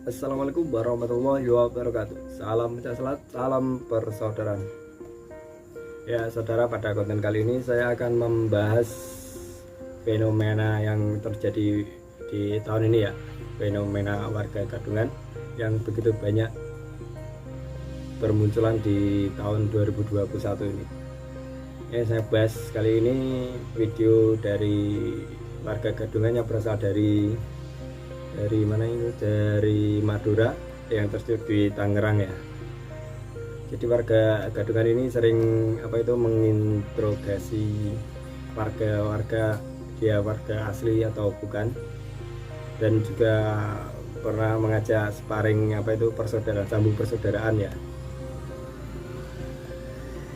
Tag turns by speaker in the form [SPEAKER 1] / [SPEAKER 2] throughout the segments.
[SPEAKER 1] Assalamualaikum warahmatullahi wabarakatuh. Salam sejahtera, salam persaudaraan. Ya saudara, pada konten kali ini saya akan membahas fenomena yang terjadi di tahun ini ya. Fenomena warga gadungan yang begitu banyak bermunculan di tahun 2021 ini. Yang saya bahas kali ini video dari warga gadungan yang berasal dari mana itu, dari Madura yang terjadi di Tangerang ya. Jadi warga gadungan ini sering menginterogasi warga dia warga asli atau bukan, dan juga pernah mengajak sparring persaudaraan, sambung persaudaraan ya.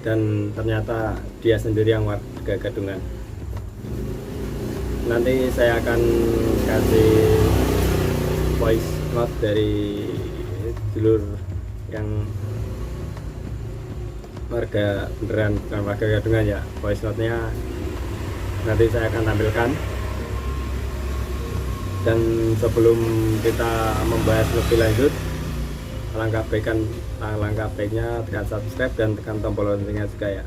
[SPEAKER 1] Dan ternyata dia sendiri yang warga gadungan. Nanti saya akan kasih voice note dari dulur yang warga beneran, bukan warga gadungan ya. Voice note nya nanti saya akan tampilkan. Dan sebelum kita membahas lebih lanjut, alangkah baiknya tekan subscribe dan tekan tombol loncengnya juga ya.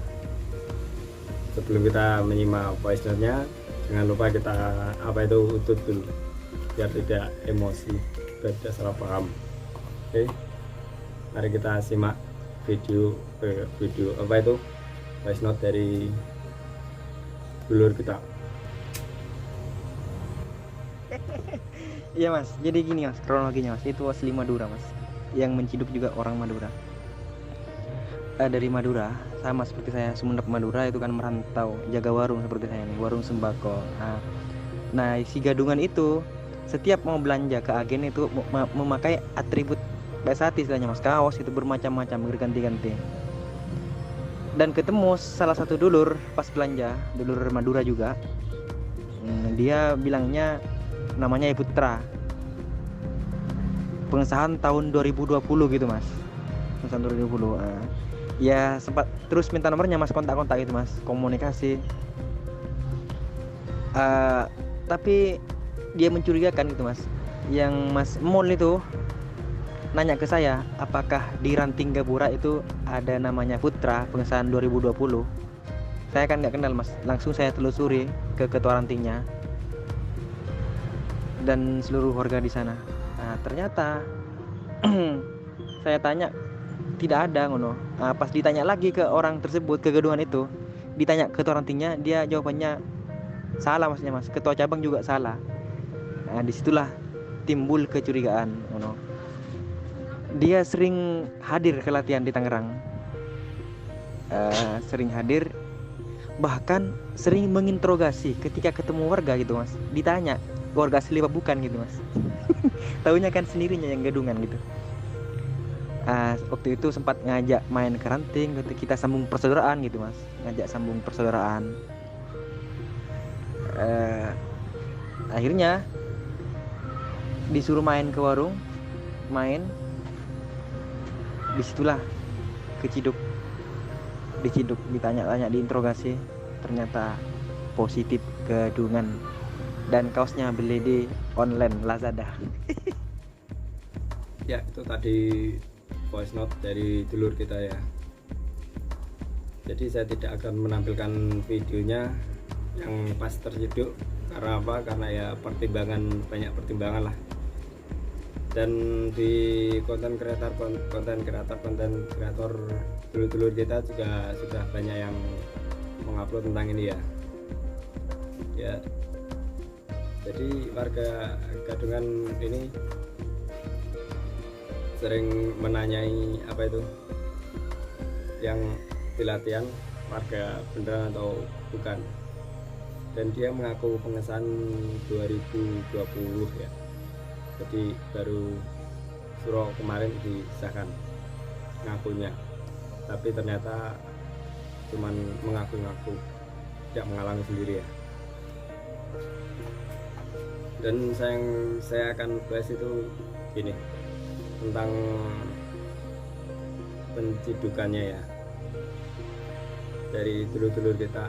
[SPEAKER 1] Sebelum kita menyimak voice note nya, jangan lupa kita utut dulu biar tidak emosi, biar tidak salah paham. Oke, mari kita simak video voice note dari dulur kita.
[SPEAKER 2] Iya mas, jadi gini mas, kronologinya mas, itu asli Madura mas, yang menciduk juga orang Madura. Dari Madura, sama seperti saya, Sumenep Madura itu kan merantau, jaga warung seperti saya nih, warung sembako. Nah si gadungan itu setiap mau belanja ke agen itu memakai atribut pesati istilahnya mas, kaos itu bermacam-macam, berganti-ganti. Dan ketemu salah satu dulur pas belanja, dulur Madura juga. Dia bilangnya namanya Putra, pengesahan tahun 2020 gitu mas, pengesahan 2020. Ya sempat terus minta nomornya mas, kontak-kontak itu mas, komunikasi. Tapi dia mencurigakan gitu mas. Yang mas Mol itu nanya ke saya, apakah di Ranting Gapura itu ada namanya Putra pengesahan 2020. Saya kan nggak kenal mas, langsung saya telusuri ke ketua rantingnya dan seluruh warga di sana. Nah ternyata saya tanya tidak ada ngono. Pas ditanya lagi ke orang tersebut, ke gadungan itu, ditanya ketua rantingnya, dia jawabannya salah maksudnya mas, ketua cabang juga salah. Nah disitulah timbul kecurigaan ngono. Dia sering hadir ke latihan di Tangerang, sering hadir, bahkan sering menginterogasi ketika ketemu warga gitu mas, ditanya warga asli apa bukan gitu mas. Tahunya kan sendirinya yang gadungan gitu. Waktu itu sempat ngajak main ke Ranting, kita sambung persaudaraan gitu mas, ngajak sambung persaudaraan. Akhirnya disuruh main ke warung, main. Disitulah diciduk, ditanya-tanya, diinterogasi, ternyata positif gadungan dan kaosnya beli di online Lazada.
[SPEAKER 1] Ya, itu tadi voice note dari dulur kita ya. Jadi saya tidak akan menampilkan videonya yang pas terciduk. Karena apa? Karena ya banyak pertimbangan lah. Dan di konten kreator dulur-dulur kita juga sudah banyak yang mengupload tentang ini ya. Ya, jadi warga gadungan ini sering menanyai yang di latihan warga beneran atau bukan, dan dia mengaku pengesahan 2020 ya. Jadi baru suro kemarin disahkan ngakunya, tapi ternyata cuman mengaku-ngaku, tidak mengalami sendiri ya. Dan saya akan bahas itu gini, tentang pencidukannya ya dari dulur-dulur kita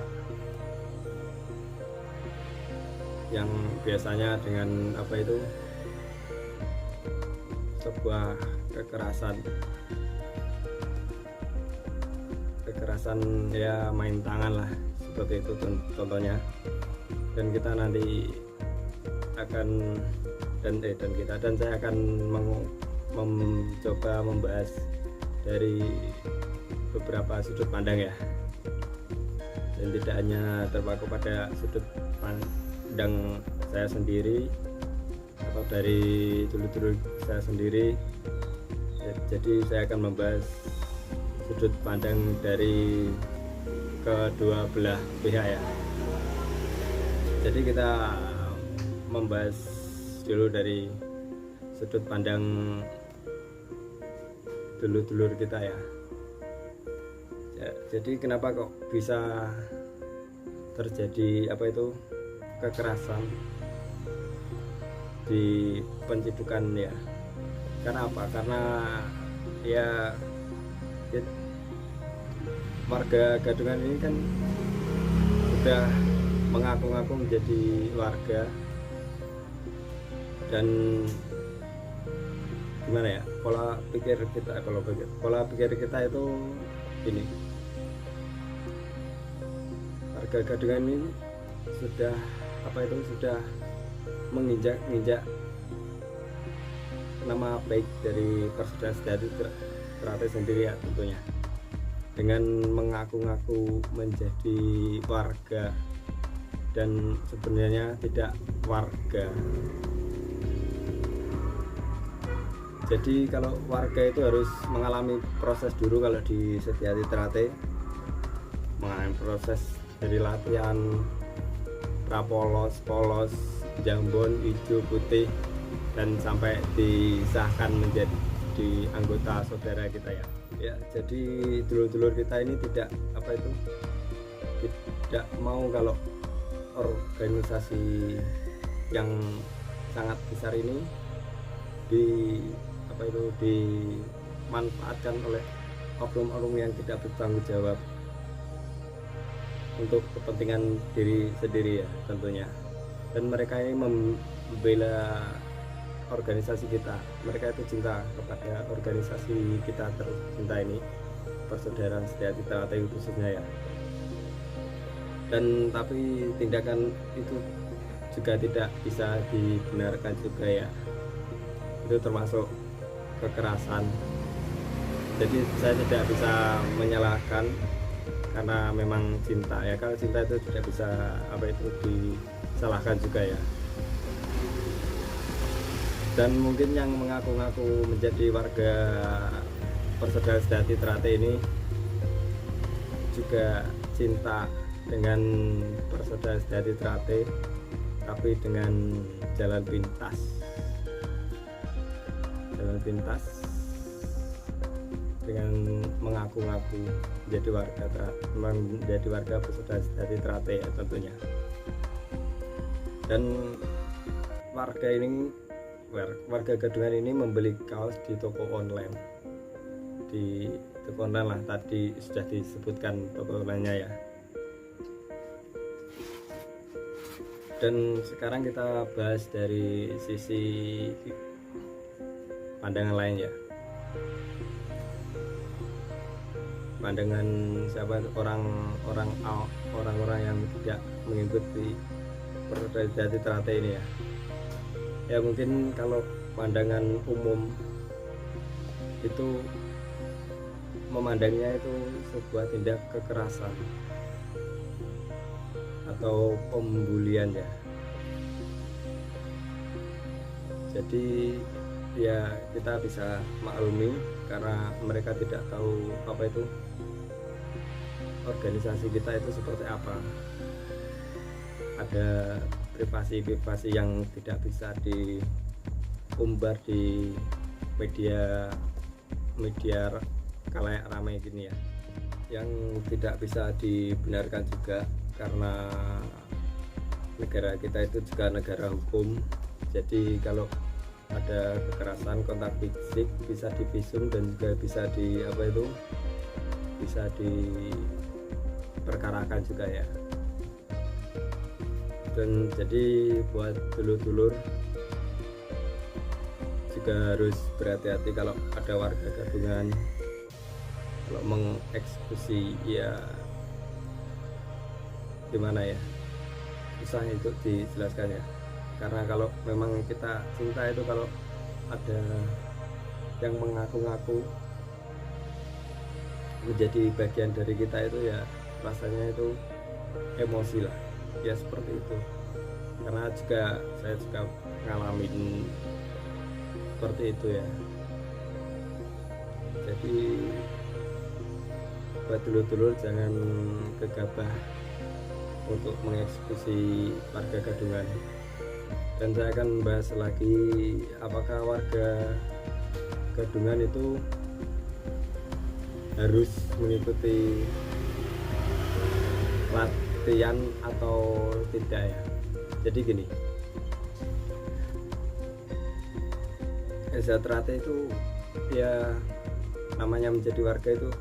[SPEAKER 1] yang biasanya dengan sebuah kekerasan ya, main tangan lah seperti itu contohnya. Dan kita nanti akan dan saya akan mencoba membahas dari beberapa sudut pandang ya, dan tidak hanya terpaku pada sudut pandang saya sendiri atau dari dulur-dulur saya sendiri. Jadi saya akan membahas sudut pandang dari kedua belah pihak ya. Jadi kita membahas dulu dari sudut pandang dulur-dulur kita ya. Jadi kenapa kok bisa terjadi kekerasan di Pencidukan ya? Karena apa? Karena ya warga Gadungan ini kan sudah mengaku-ngaku menjadi warga, dan gimana ya, pola pikir kita itu ini, warga Gadungan ini sudah sudah menginjak nama baik dari Persaudaraan Sejahtera Ternate sendiri ya, tentunya dengan mengaku-ngaku menjadi warga dan sebenarnya tidak warga. Jadi kalau warga itu harus mengalami proses dulu. Kalau di Sejati Ternate mengalami proses dari latihan prapolos, polos, jambon, hijau, putih, dan sampai disahkan menjadi anggota saudara kita ya. Ya, jadi dulur-dulur kita ini tidak mau kalau organisasi yang sangat besar ini dimanfaatkan oleh oknum-oknum yang tidak bertanggung jawab untuk kepentingan diri sendiri ya, tentunya. Dan mereka ini membela organisasi kita, mereka itu cinta kepada organisasi kita tercinta ini, Persaudaraan Sejahtera Ternate khususnya ya. Dan tapi tindakan itu juga tidak bisa dibenarkan juga ya, itu termasuk kekerasan. Jadi saya tidak bisa menyalahkan karena memang cinta ya. Kalau cinta itu tidak bisa disalahkan juga ya. Dan mungkin yang mengaku-ngaku menjadi warga Persaudaraan Sejahtera Ternate ini juga cinta dengan Persaudaraan Sejahtera Ternate, tapi dengan jalan pintas dengan mengaku-ngaku menjadi warga Persaudaraan Sejahtera Ternate ya, tentunya. Dan warga Gadungan ini membeli kaos di toko online lah, tadi sudah disebutkan toko online-nya ya. Dan sekarang kita bahas dari sisi pandangan lain ya, pandangan orang-orang yang tidak mengikuti Persaudaraan Sejahtera Ternate ini ya. Ya mungkin kalau pandangan umum itu memandangnya itu sebuah tindak kekerasan atau pembulian ya. Jadi ya kita bisa maklumi karena mereka tidak tahu organisasi kita itu seperti apa. Ada privasi yang tidak bisa diumbar di media kalayak ramai gini ya, yang tidak bisa dibenarkan juga karena negara kita itu juga negara hukum. Jadi kalau ada kekerasan kontak fisik bisa divisum dan juga bisa bisa diperkarakan juga ya. Dan jadi buat dulur-dulur, juga harus berhati-hati kalau ada warga gadungan kalau mengeksekusi, ya gimana ya, susah untuk dijelaskan ya. Karena kalau memang kita cinta itu, kalau ada yang mengaku-ngaku menjadi bagian dari kita itu, ya rasanya itu emosi lah, ya seperti itu. Karena saya juga ngalamin seperti itu ya. Jadi buat dulur-dulur jangan gegabah untuk mengeksekusi warga gadungan. Dan saya akan bahas lagi, apakah warga gadungan itu harus mengikuti latihan atau tidak ya. Jadi gini, Esatrate itu ya, namanya menjadi warga itu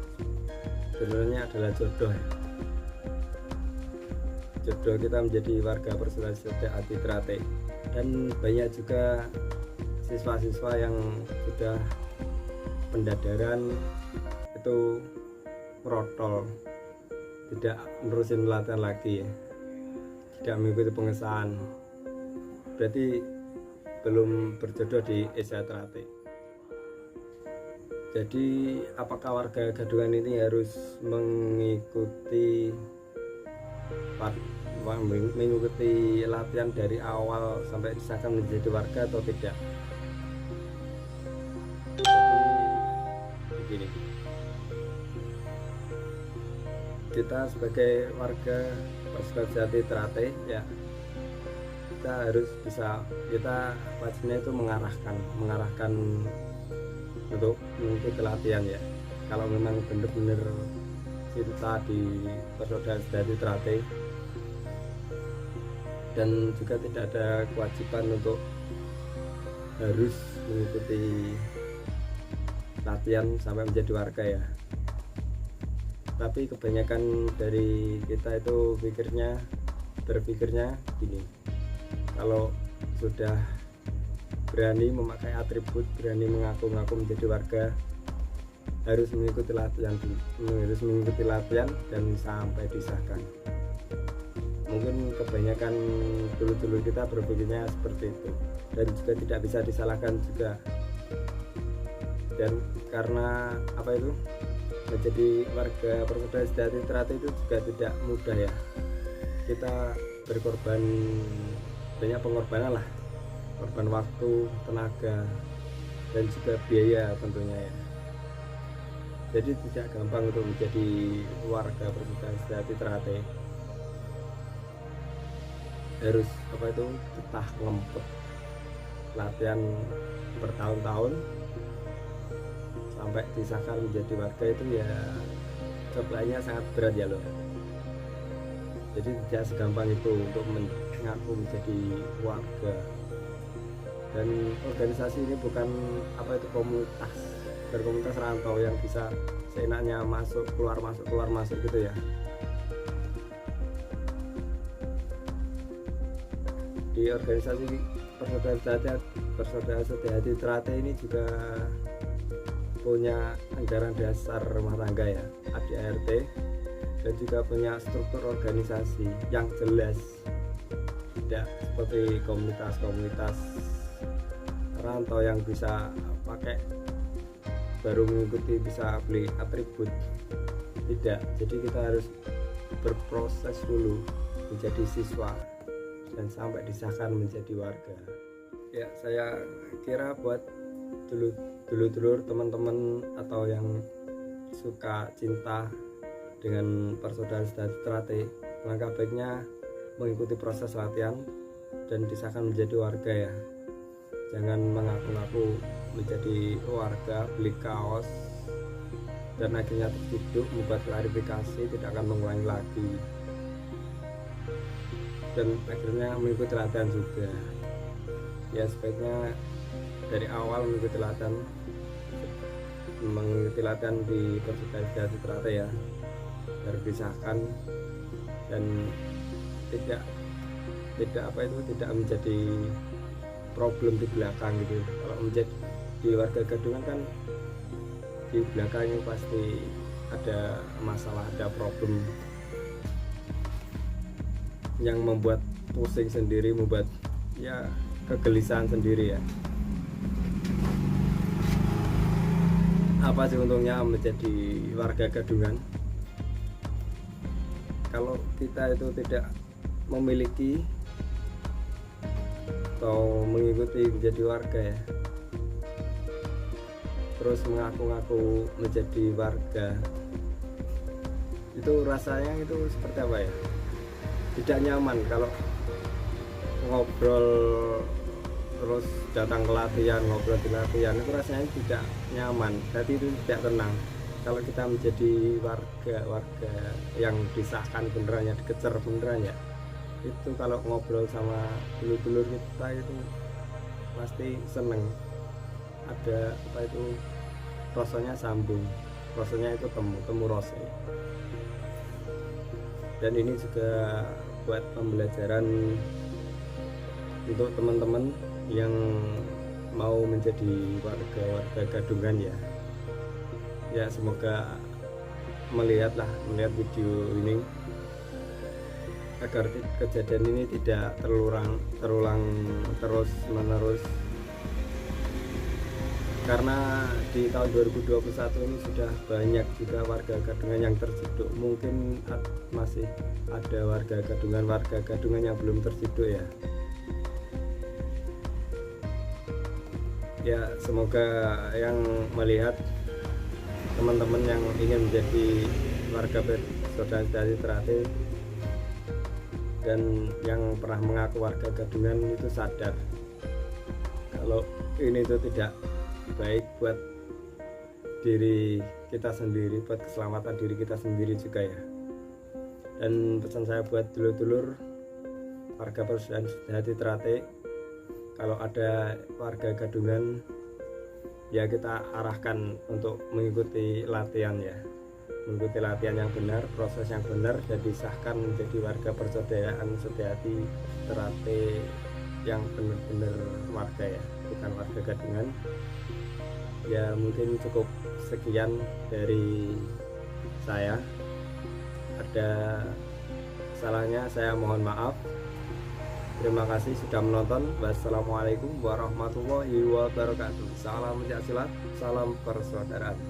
[SPEAKER 1] sebenarnya adalah jodoh ya. Jodoh kita menjadi warga Persaudaraan Sejati Trate. Dan banyak juga siswa-siswa yang sudah pendadaran itu merotol, tidak menerusin latihan lagi ya, tidak mengikuti pengesahan, berarti belum berjodoh di Esatrate. Jadi apakah warga gadungan ini harus mengikuti latihan dari awal sampai disahkan menjadi warga atau tidak? Jadi begini, kita sebagai warga Persaudaraan Sejati Trate ya, kita harus bisa, kita wajibnya itu mengarahkan untuk mengikuti latihan ya. Kalau memang benar-benar cinta di Persaudaraan Sejati Trate, dan juga tidak ada kewajiban untuk harus mengikuti latihan sampai menjadi warga ya. Tapi kebanyakan dari kita itu berpikirnya gini, kalau sudah berani memakai atribut, berani mengaku-ngaku menjadi warga, harus mengikuti latihan dan sampai disahkan. Mungkin kebanyakan dulu-dulu kita berpikirnya seperti itu, dan juga tidak bisa disalahkan juga. Dan karena apa itu, menjadi warga Persaudaraan Sejati Trate itu juga tidak mudah ya. Kita berkorban, banyak pengorbanan lah, korban waktu, tenaga, dan juga biaya tentunya ya. Jadi tidak gampang untuk menjadi warga Persaudaraan Sejati Trate. Harus apa itu, betah ngempet latihan bertahun-tahun sampai disahkan menjadi warga itu ya, cobaannya sangat berat ya loh. Jadi tidak segampang itu untuk mengaku menjadi warga. Dan organisasi ini bukan apa itu berkomunitas rantau yang bisa seenaknya masuk keluar masuk gitu ya. Di organisasi Persaudaraan Sejati Trate ini juga punya anggaran dasar rumah tangga ya, ADART, dan juga punya struktur organisasi yang jelas, tidak seperti komunitas-komunitas rantau yang bisa pakai baru mengikuti bisa beli atribut. Tidak, jadi kita harus berproses dulu menjadi siswa dan sampai disahkan menjadi warga ya. Saya kira buat dulur-dulur teman-teman atau yang suka cinta dengan Persaudaraan Sejati Trate, langkah baiknya mengikuti proses latihan dan disahkan menjadi warga ya. Jangan mengaku-ngaku menjadi warga, beli kaos, dan akhirnya tertuduh membuat klarifikasi tidak akan mengulangi lagi, dan akhirnya mengikuti latihan juga ya. Sebaiknya dari awal mengikuti latihan di Persaudaraan Sejati Trate ya, biar disahkan dan tidak apa itu, tidak menjadi problem di belakang gitu. Kalau menjadi di warga gadungan kan di belakangnya pasti ada masalah, ada problem yang membuat pusing sendiri, membuat ya kegelisahan sendiri ya. Apa sih untungnya menjadi warga gadungan? Kalau kita itu tidak memiliki atau mengikuti menjadi warga ya, terus mengaku-ngaku menjadi warga, itu rasanya itu seperti apa ya? Tidak nyaman kalau ngobrol terus datang ke latihan, ngobrol di latihan itu rasanya tidak nyaman, jadi itu tidak tenang. Kalau kita menjadi warga yang disahkan beneran, yang dikejar beneran ya, itu kalau ngobrol sama dulur-dulur kita itu pasti seneng, ada apa itu rasanya sambung, rasanya itu temu rasa. Dan ini juga buat pembelajaran untuk teman-teman yang mau menjadi warga gadungan ya. Ya semoga melihat video ini agar kejadian ini tidak terulang terus menerus, karena di tahun 2021 ini sudah banyak juga warga gadungan yang terciduk. Mungkin masih ada warga gadungan yang belum terciduk ya. Ya semoga yang melihat teman-teman yang ingin menjadi warga saudara-saudari terhati dan yang pernah mengaku warga gadungan itu sadar kalau ini itu tidak baik buat diri kita sendiri, buat keselamatan diri kita sendiri juga ya. Dan pesan saya buat dulur-dulur warga saudara-saudari terhati, kalau ada warga gadungan ya kita arahkan untuk mengikuti latihan ya, mengikuti latihan yang benar, proses yang benar, dan disahkan menjadi warga persaudaraan sejati terate yang benar-benar warga ya, bukan warga gadungan. Ya mungkin cukup sekian dari saya, ada salahnya saya mohon maaf. Terima kasih sudah menonton. Wassalamualaikum warahmatullahi wabarakatuh. Salam pencak silat, salam persaudaraan.